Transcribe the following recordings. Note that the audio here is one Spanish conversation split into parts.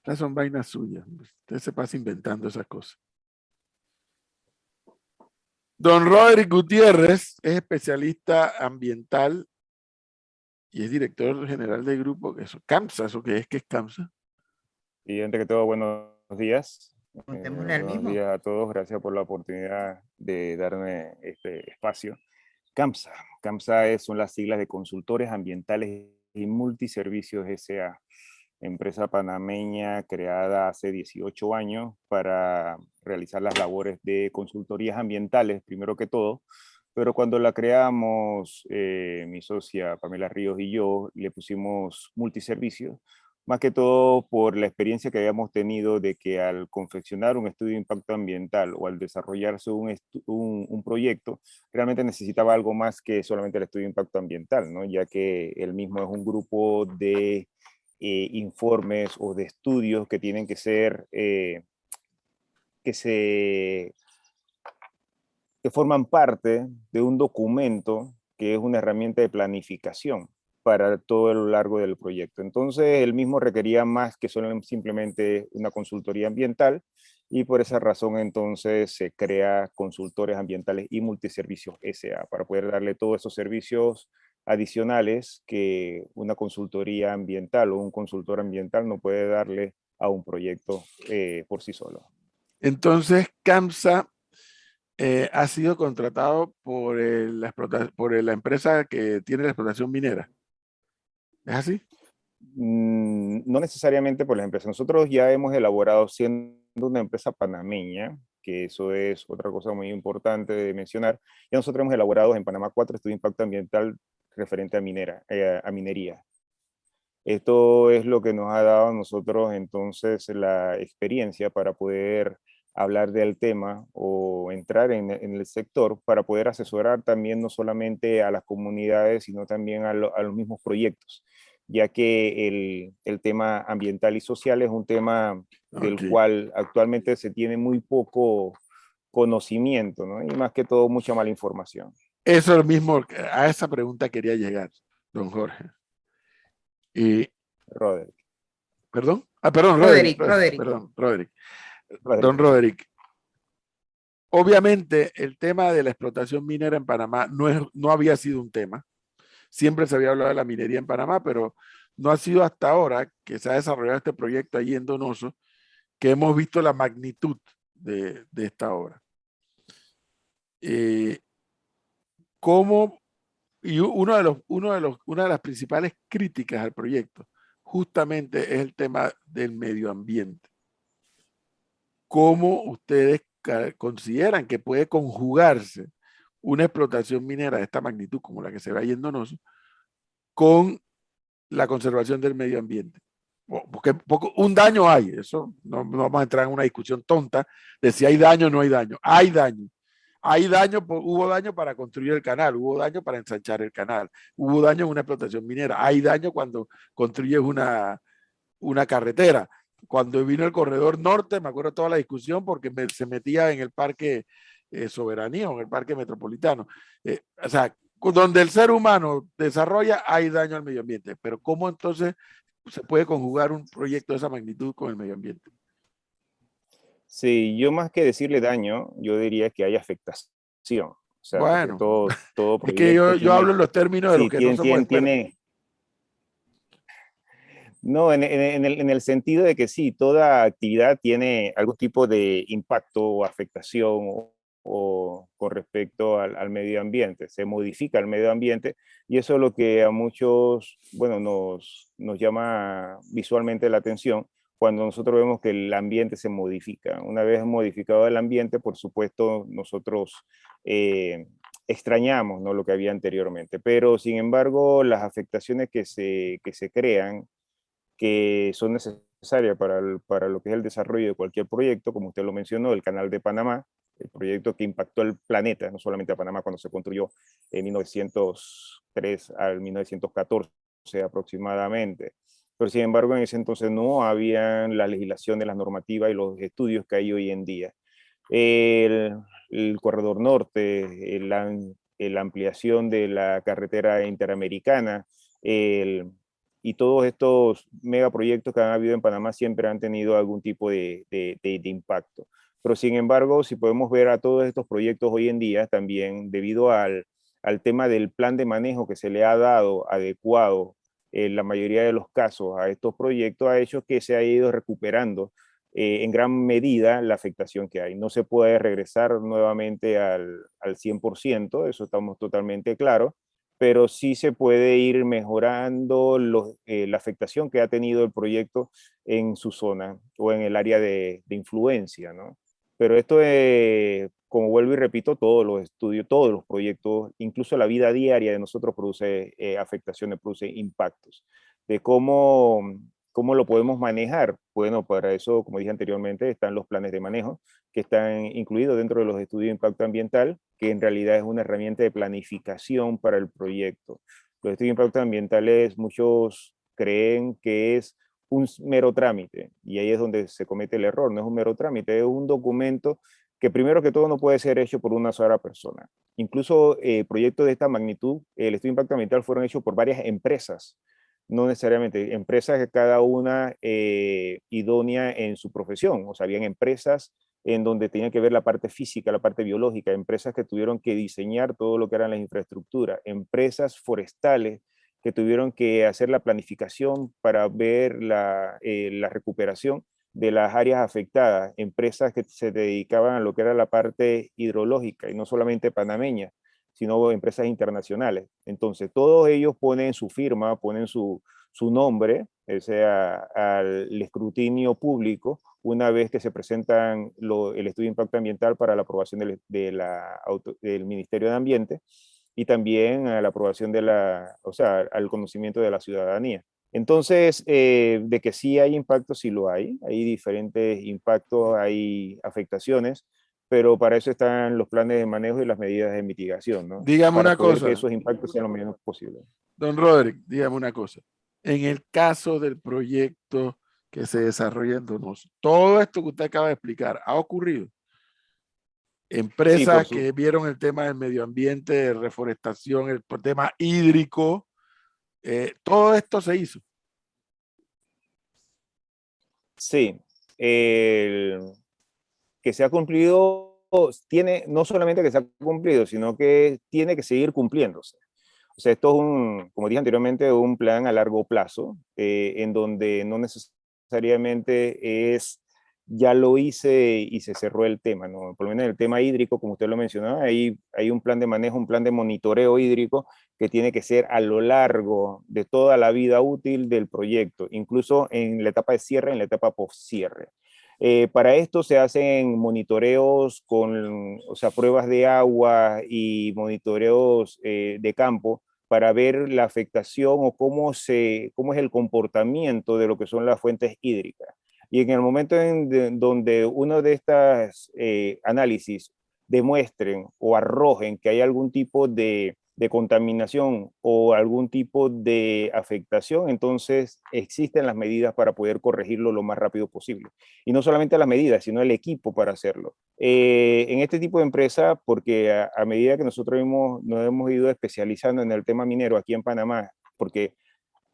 Estas son vainas suyas. Usted se pasa inventando esas cosas. Don Roderick Gutiérrez es especialista ambiental y es director general del grupo CAMSA. ¿Eso qué es? ¿Qué es CAMSA? Y antes que todo, buenos días. Contémosle al Buenos mismo. días a todos. Gracias por la oportunidad de darme este espacio. CAMSA. CAMSA son las siglas de Consultores Ambientales y Multiservicios S.A., empresa panameña creada hace 18 años para realizar las labores de consultorías ambientales, primero que todo. Pero cuando la creamos, mi socia Pamela Ríos y yo le pusimos multiservicios, más que todo por la experiencia que habíamos tenido de que al confeccionar un estudio de impacto ambiental o al desarrollarse un proyecto, realmente necesitaba algo más que solamente el estudio de impacto ambiental, ¿no? Ya que el mismo es un grupo de informes o de estudios que tienen que ser, que forman parte de un documento que es una herramienta de planificación para todo lo largo del proyecto. Entonces, el mismo requería más que solo simplemente una consultoría ambiental y por esa razón entonces se crea Consultores Ambientales y Multiservicios S.A. para poder darle todos esos servicios adicionales que una consultoría ambiental o un consultor ambiental no puede darle a un proyecto por sí solo. Entonces, CAMSA ha sido contratado por, por la empresa que tiene la explotación minera. ¿Es así? No necesariamente por las empresas. Nosotros ya hemos elaborado, siendo una empresa panameña, que eso es otra cosa muy importante de mencionar, ya nosotros hemos elaborado en Panamá 4 estudios de impacto ambiental referente a minería. Esto es lo que nos ha dado a nosotros entonces la experiencia para poder hablar del tema o entrar en el sector para poder asesorar también no solamente a las comunidades, sino también a los mismos proyectos, ya que el tema ambiental y social es un tema del cual actualmente se tiene muy poco conocimiento, ¿no? Y más que todo mucha mala información. Eso es lo mismo, a esa pregunta quería llegar, don Jorge. Y, Roderick. ¿perdón? Ah, perdón, Roderick. Perdón, Roderick. Don Roderick. Obviamente, el tema de la explotación minera en Panamá no había sido un tema. Siempre se había hablado de la minería en Panamá, pero no ha sido hasta ahora que se ha desarrollado este proyecto allí en Donoso que hemos visto la magnitud de esta obra. ¿Cómo? Y una de las principales críticas al proyecto justamente es el tema del medio ambiente. ¿Cómo ustedes consideran que puede conjugarse una explotación minera de esta magnitud como la que se ve ahí en Donoso con la conservación del medio ambiente? Porque un daño hay, eso no vamos a entrar en una discusión tonta de si hay daño o no hay daño. Hay daño. Hay daño, hubo daño para construir el canal, hubo daño para ensanchar el canal, hubo daño en una explotación minera, hay daño cuando construyes una carretera. Cuando vino el corredor norte, me acuerdo toda la discusión porque se metía en el parque Soberanía o en el parque metropolitano. O sea, donde el ser humano desarrolla, hay daño al medio ambiente. Pero ¿cómo entonces se puede conjugar un proyecto de esa magnitud con el medio ambiente? Sí, yo más que decirle daño, yo diría que hay afectación. O sea, porque Bueno, todo es que proyecto yo hablo tiene, en los términos de lo sí, que no se puede perder. No, en el sentido de que sí, toda actividad tiene algún tipo de impacto o afectación o con respecto al medio ambiente. Se modifica el medio ambiente y eso es lo que a muchos, bueno, nos llama visualmente la atención cuando nosotros vemos que el ambiente se modifica. Una vez modificado el ambiente, por supuesto, nosotros extrañamos, ¿no?, lo que había anteriormente. Pero, sin embargo, las afectaciones que se crean, que son necesarias para lo que es el desarrollo de cualquier proyecto, como usted lo mencionó, el Canal de Panamá, el proyecto que impactó el planeta, no solamente a Panamá, cuando se construyó en 1903 al 1914 aproximadamente. Pero sin embargo, en ese entonces no habían las legislaciones, las normativas y los estudios que hay hoy en día. El corredor norte, la ampliación de la carretera interamericana, y todos estos megaproyectos que han habido en Panamá siempre han tenido algún tipo de impacto. Pero sin embargo, si podemos ver a todos estos proyectos hoy en día, también debido al tema del plan de manejo que se le ha dado adecuado en la mayoría de los casos a estos proyectos, ha hecho que se ha ido recuperando en gran medida la afectación que hay. No se puede regresar nuevamente al 100%, eso estamos totalmente claros, pero sí se puede ir mejorando la afectación que ha tenido el proyecto en su zona o en el área de influencia, ¿no? Pero esto, como vuelvo y repito, todos los estudios, todos los proyectos, incluso la vida diaria de nosotros produce afectaciones, produce impactos. De cómo lo podemos manejar. Bueno, para eso, como dije anteriormente, están los planes de manejo, que están incluidos dentro de los estudios de impacto ambiental, que en realidad es una herramienta de planificación para el proyecto. Los estudios de impacto ambientales, muchos creen que es un mero trámite, y ahí es donde se comete el error. No es un mero trámite, es un documento que primero que todo no puede ser hecho por una sola persona. Incluso proyectos de esta magnitud, el estudio de impacto ambiental fueron hechos por varias empresas, no necesariamente empresas que cada una idónea en su profesión. O sea, habían empresas en donde tenía que ver la parte física, la parte biológica, empresas que tuvieron que diseñar todo lo que eran las infraestructuras, empresas forestales que tuvieron que hacer la planificación para ver la recuperación de las áreas afectadas, empresas que se dedicaban a lo que era la parte hidrológica, y no solamente panameña, sino empresas internacionales. Entonces, todos ellos ponen su firma, ponen su nombre, o sea, al escrutinio público, una vez que se presentan el estudio de impacto ambiental para la aprobación del Ministerio de Ambiente, y también a la aprobación o sea, al conocimiento de la ciudadanía. Entonces, de que sí hay impactos, sí lo hay diferentes impactos, hay afectaciones, pero para eso están los planes de manejo y las medidas de mitigación, ¿no? Dígame Para una poder que cosa, esos impactos sean lo menos posible. don Roderick, dígame una cosa. En el caso del proyecto que se desarrolla en Donoso, todo esto que usted acaba de explicar ha ocurrido. Sí, Empresas que vieron el tema del medio ambiente, de reforestación, el tema hídrico, todo esto se hizo. Sí, que se ha cumplido, no solamente que se ha cumplido, sino que tiene que seguir cumpliéndose. O sea, esto es como dije anteriormente, un plan a largo plazo, en donde no necesariamente ya lo hice y se cerró el tema, ¿no? Por lo menos en el tema hídrico, como usted lo mencionaba, hay un plan de manejo, un plan de monitoreo hídrico que tiene que ser a lo largo de toda la vida útil del proyecto, incluso en la etapa de cierre, en la etapa post-cierre. Para esto se hacen monitoreos o sea, pruebas de agua y monitoreos de campo para ver la afectación o cómo es el comportamiento de lo que son las fuentes hídricas. Y en el momento donde uno de estas análisis demuestren o arrojen que hay algún tipo de contaminación o algún tipo de afectación, entonces existen las medidas para poder corregirlo lo más rápido posible. Y no solamente las medidas, sino el equipo para hacerlo. En este tipo de empresa, porque a medida que nosotros nos hemos ido especializando en el tema minero aquí en Panamá, porque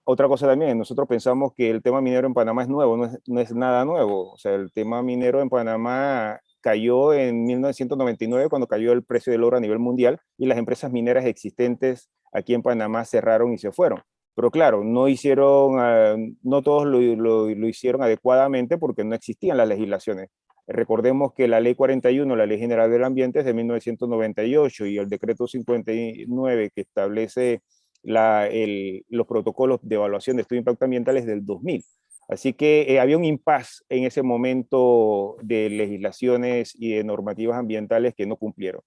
otra cosa también, nosotros pensamos que el tema minero en Panamá es nuevo, no es nada nuevo. O sea, el tema minero en Panamá cayó en 1999 cuando cayó el precio del oro a nivel mundial y las empresas mineras existentes aquí en Panamá cerraron y se fueron. Pero claro, no todos lo hicieron adecuadamente porque no existían las legislaciones. Recordemos que la Ley 41, la Ley General del Ambiente, es de 1998 y el Decreto 59 que establece los protocolos de evaluación de estudio de impacto ambiental es del 2000. Así que había un impasse en ese momento de legislaciones y de normativas ambientales que no cumplieron.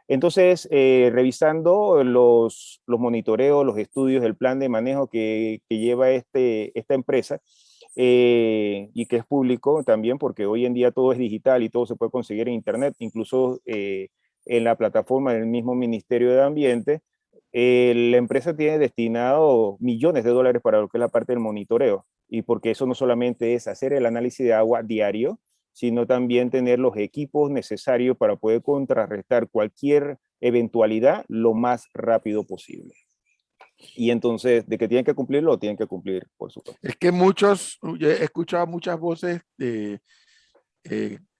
Entonces, revisando los monitoreos, los estudios, el plan de manejo que lleva esta empresa, y que es público también, porque hoy en día todo es digital y todo se puede conseguir en Internet, incluso en la plataforma del mismo Ministerio de Ambiente, la empresa tiene destinado millones de dólares para lo que es la parte del monitoreo, y porque eso no solamente es hacer el análisis de agua diario, sino también tener los equipos necesarios para poder contrarrestar cualquier eventualidad lo más rápido posible. Y entonces, de que tienen que cumplirlo, tienen que cumplir, por supuesto. Es que yo he escuchado muchas voces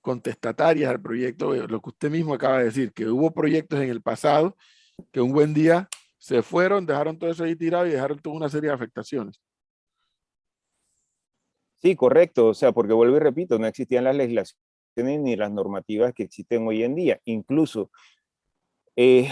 contestatarias al proyecto, lo que usted mismo acaba de decir, que hubo proyectos en el pasado que un buen día se fueron, dejaron todo eso ahí tirado y dejaron toda una serie de afectaciones. Sí, correcto. O sea, porque vuelvo y repito, no existían las legislaciones ni las normativas que existen hoy en día. Incluso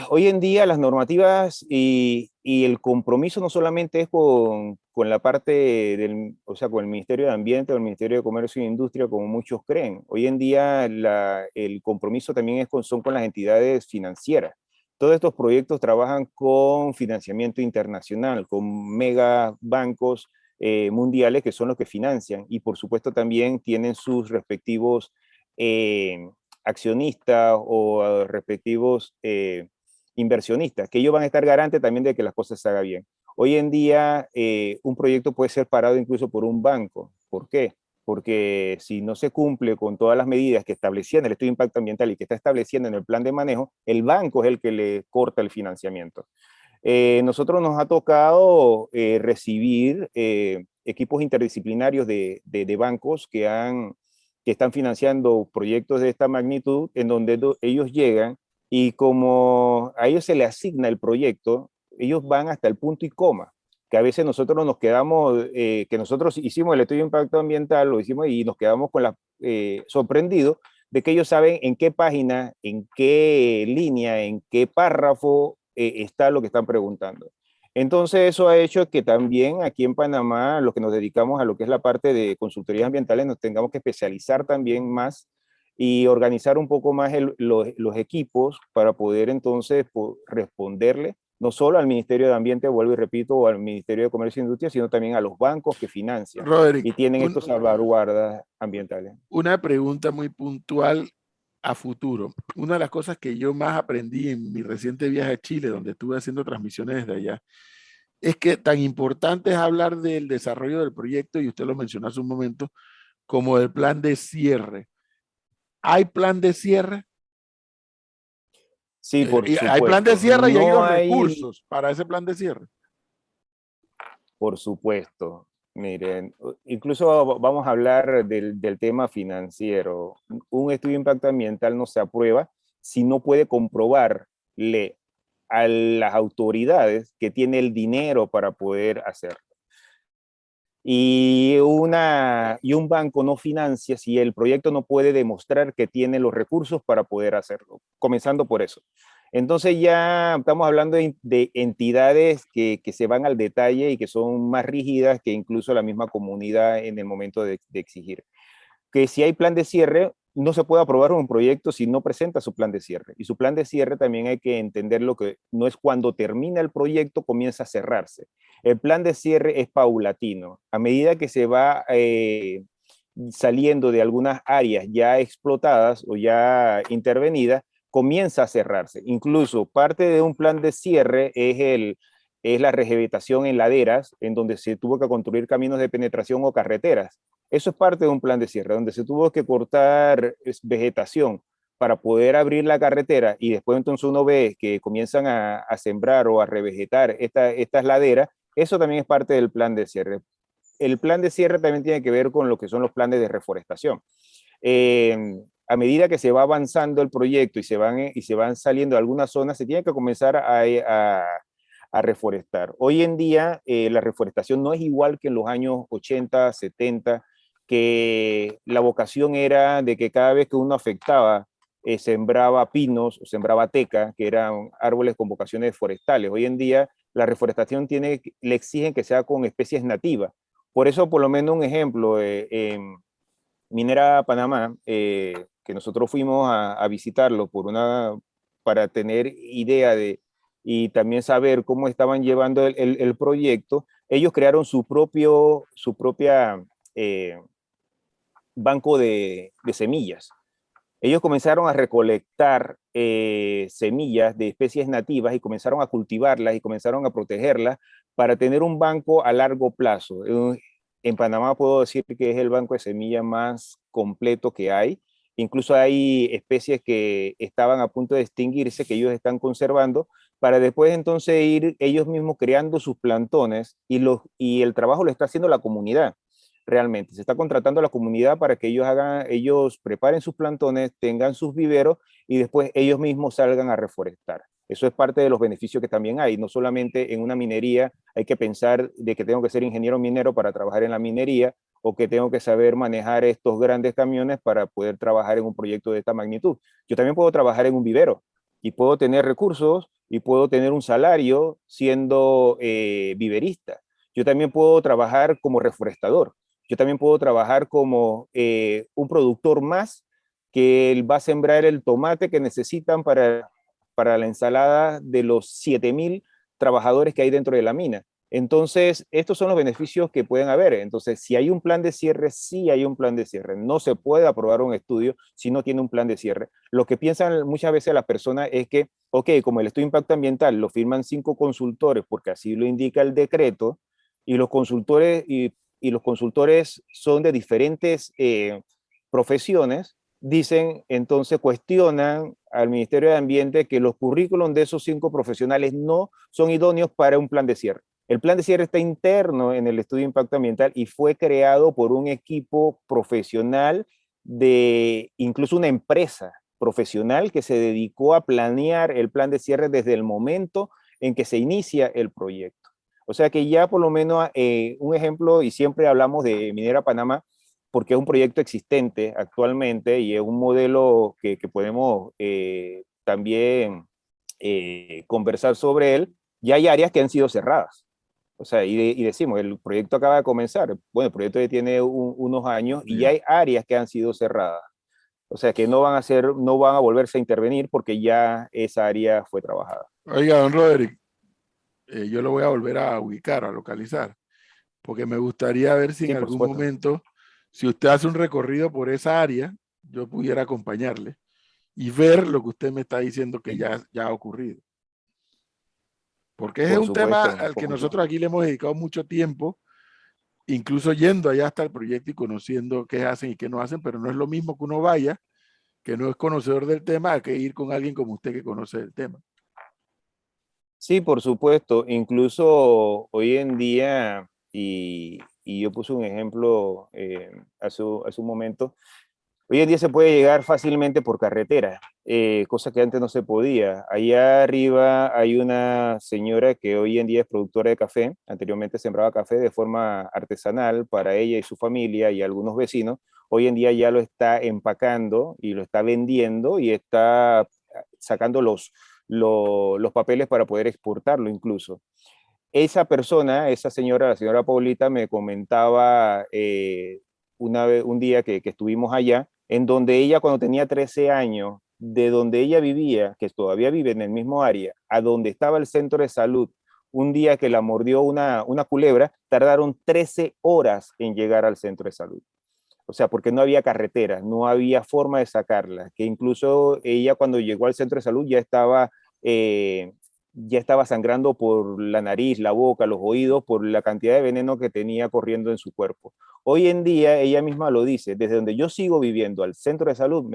hoy en día las normativas y el compromiso no solamente es con la parte del, o sea, con el Ministerio de Ambiente o el Ministerio de Comercio e Industria, como muchos creen. Hoy en día el compromiso también es son con las entidades financieras. Todos estos proyectos trabajan con financiamiento internacional, con mega bancos mundiales que son los que financian y por supuesto también tienen sus respectivos accionistas o respectivos inversionistas, que ellos van a estar garantes también de que las cosas se hagan bien. Hoy en día un proyecto puede ser parado incluso por un banco. ¿Por qué? Porque si no se cumple con todas las medidas que establecía en el estudio de impacto ambiental y que está estableciendo en el plan de manejo, el banco es el que le corta el financiamiento. Nosotros nos ha tocado recibir equipos interdisciplinarios de bancos que están financiando proyectos de esta magnitud, en donde ellos llegan y como a ellos se les asigna el proyecto, ellos van hasta el punto y coma, que a veces nosotros nos quedamos, que nosotros hicimos el estudio de impacto ambiental, lo hicimos y nos quedamos con sorprendidos de que ellos saben en qué página, en qué línea, en qué párrafo está lo que están preguntando. Entonces eso ha hecho que también aquí en Panamá, los que nos dedicamos a lo que es la parte de consultorías ambientales, nos tengamos que especializar también más y organizar un poco más los equipos para poder entonces responderle no solo al Ministerio de Ambiente, vuelvo y repito, o al Ministerio de Comercio e Industria, sino también a los bancos que financian Roderick, y tienen estos salvaguardas ambientales. una pregunta muy puntual a futuro. Una de las cosas que yo más aprendí en mi reciente viaje a Chile, donde estuve haciendo transmisiones desde allá, es que tan importante es hablar del desarrollo del proyecto, y usted lo mencionó hace un momento, como del plan de cierre. ¿Hay plan de cierre? Sí, por Hay plan de supuesto. cierre y hay No los hay, recursos para ese plan de cierre. por supuesto. Miren, incluso vamos a hablar del tema financiero. Un estudio de impacto ambiental no se aprueba si no puede comprobarle a las autoridades que tiene el dinero para poder hacerlo. Y un banco no financia si el proyecto no puede demostrar que tiene los recursos para poder hacerlo, comenzando por eso. Entonces ya estamos hablando de entidades que se van al detalle y que son más rígidas que incluso la misma comunidad en el momento de exigir. Que si hay plan de cierre, no se puede aprobar un proyecto si no presenta su plan de cierre. Y su plan de cierre también hay que entender lo que no es cuando termina el proyecto comienza a cerrarse. El plan de cierre es paulatino. A medida que se va saliendo de algunas áreas ya explotadas o ya intervenidas, comienza a cerrarse. Incluso parte de un plan de cierre es la revegetación en laderas, en donde se tuvo que construir caminos de penetración o carreteras. Eso es parte de un plan de cierre, donde se tuvo que cortar vegetación para poder abrir la carretera y después entonces uno ve que comienzan a sembrar o a revegetar estas laderas. Eso también es parte del plan de cierre. El plan de cierre también tiene que ver con lo que son los planes de reforestación. A medida que se va avanzando el proyecto y se van saliendo algunas zonas, se tiene que comenzar a reforestar. Hoy en día la reforestación no es igual que en los años 80, 70, que la vocación era de que cada vez que uno afectaba, sembraba pinos o sembraba teca, que eran árboles con vocaciones forestales. Hoy en día la reforestación le exigen que sea con especies nativas. Por eso, por lo menos un ejemplo, en Minera Panamá, que nosotros fuimos a visitarlo para tener idea y también saber cómo estaban llevando el proyecto, ellos crearon su propia banco de semillas. Ellos comenzaron a recolectar semillas de especies nativas y comenzaron a cultivarlas y comenzaron a protegerlas para tener un banco a largo plazo. En Panamá puedo decir que es el banco de semillas más completo que hay. Incluso hay especies que estaban a punto de extinguirse, que ellos están conservando, para después entonces ir ellos mismos creando sus plantones y el trabajo lo está haciendo la comunidad. Realmente, se está contratando a la comunidad para que ellos preparen sus plantones, tengan sus viveros y después ellos mismos salgan a reforestar. Eso es parte de los beneficios que también hay. No solamente en una minería hay que pensar de que tengo que ser ingeniero minero para trabajar en la minería o que tengo que saber manejar estos grandes camiones para poder trabajar en un proyecto de esta magnitud. Yo también puedo trabajar en un vivero y puedo tener recursos y puedo tener un salario siendo viverista. Yo también puedo trabajar como reforestador. Yo también puedo trabajar como un productor más que va a sembrar el tomate que necesitan para la ensalada de los 7,000 trabajadores que hay dentro de la mina. Entonces, estos son los beneficios que pueden haber. Entonces, si hay un plan de cierre, sí hay un plan de cierre. No se puede aprobar un estudio si no tiene un plan de cierre. Lo que piensan muchas veces las personas es que, ok, como el estudio de impacto ambiental lo firman 5 consultores, porque así lo indica el decreto, y los consultores, y los consultores son de diferentes profesiones, dicen, entonces cuestionan al Ministerio de Ambiente que los currículums de esos 5 profesionales no son idóneos para un plan de cierre. El plan de cierre está interno en el estudio de impacto ambiental y fue creado por un equipo profesional de incluso una empresa profesional que se dedicó a planear el plan de cierre desde el momento en que se inicia el proyecto. O sea que ya por lo menos un ejemplo, y siempre hablamos de Minera Panamá, porque es un proyecto existente actualmente y es un modelo que podemos también conversar sobre él, ya hay áreas que han sido cerradas. O sea, y decimos, el proyecto acaba de comenzar. Bueno, el proyecto ya tiene unos años y ya hay áreas que han sido cerradas. O sea, que no van a volverse a intervenir porque ya esa área fue trabajada. Oiga, don Roderick, yo lo voy a volver a ubicar, a localizar, porque me gustaría ver si en Sí, por algún supuesto. momento, si usted hace un recorrido por esa área, yo pudiera acompañarle y ver lo que usted me está diciendo que ya ha ocurrido. Porque es Por un tema supuesto. al que nosotros aquí le hemos dedicado mucho tiempo, incluso yendo allá hasta el proyecto y conociendo qué hacen y qué no hacen, pero no es lo mismo que uno vaya, que no es conocedor del tema, que ir con alguien como usted que conoce el tema. Sí, por supuesto. Incluso hoy en día, y yo puse un ejemplo hace un momento, hoy en día se puede llegar fácilmente por carretera, cosa que antes no se podía. Allá arriba hay una señora que hoy en día es productora de café, anteriormente sembraba café de forma artesanal para ella y su familia y algunos vecinos. Hoy en día ya lo está empacando y lo está vendiendo y está sacando los papeles para poder exportarlo incluso. Esa persona, esa señora, la señora Paulita, me comentaba un día que estuvimos allá, en donde ella cuando tenía 13 años, de donde ella vivía, que todavía vive en el mismo área, a donde estaba el centro de salud, un día que la mordió una culebra, tardaron 13 horas en llegar al centro de salud. O sea, porque no había carretera, no había forma de sacarla, que incluso ella cuando llegó al centro de salud ya estaba sangrando por la nariz, la boca, los oídos, por la cantidad de veneno que tenía corriendo en su cuerpo. Hoy en día, ella misma lo dice, desde donde yo sigo viviendo al centro de salud,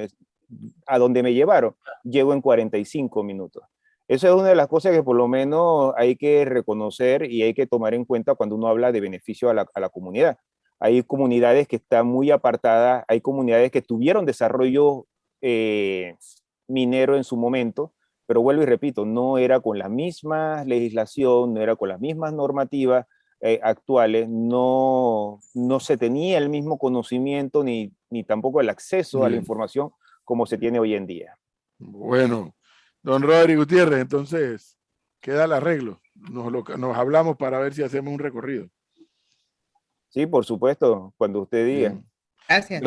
a donde me llevaron, llego en 45 minutos. Eso es una de las cosas que por lo menos hay que reconocer y hay que tomar en cuenta cuando uno habla de beneficio a la comunidad. Hay comunidades que están muy apartadas, hay comunidades que tuvieron desarrollo minero en su momento, pero vuelvo y repito, no era con la misma legislación, no era con las mismas normativas actuales, no se tenía el mismo conocimiento ni tampoco el acceso a la Bien. información como se tiene hoy en día. Bueno, don Rodrigo Gutiérrez, entonces queda el arreglo. Nos hablamos para ver si hacemos un recorrido. Sí, por supuesto, cuando usted diga. Bien. Gracias. Gracias.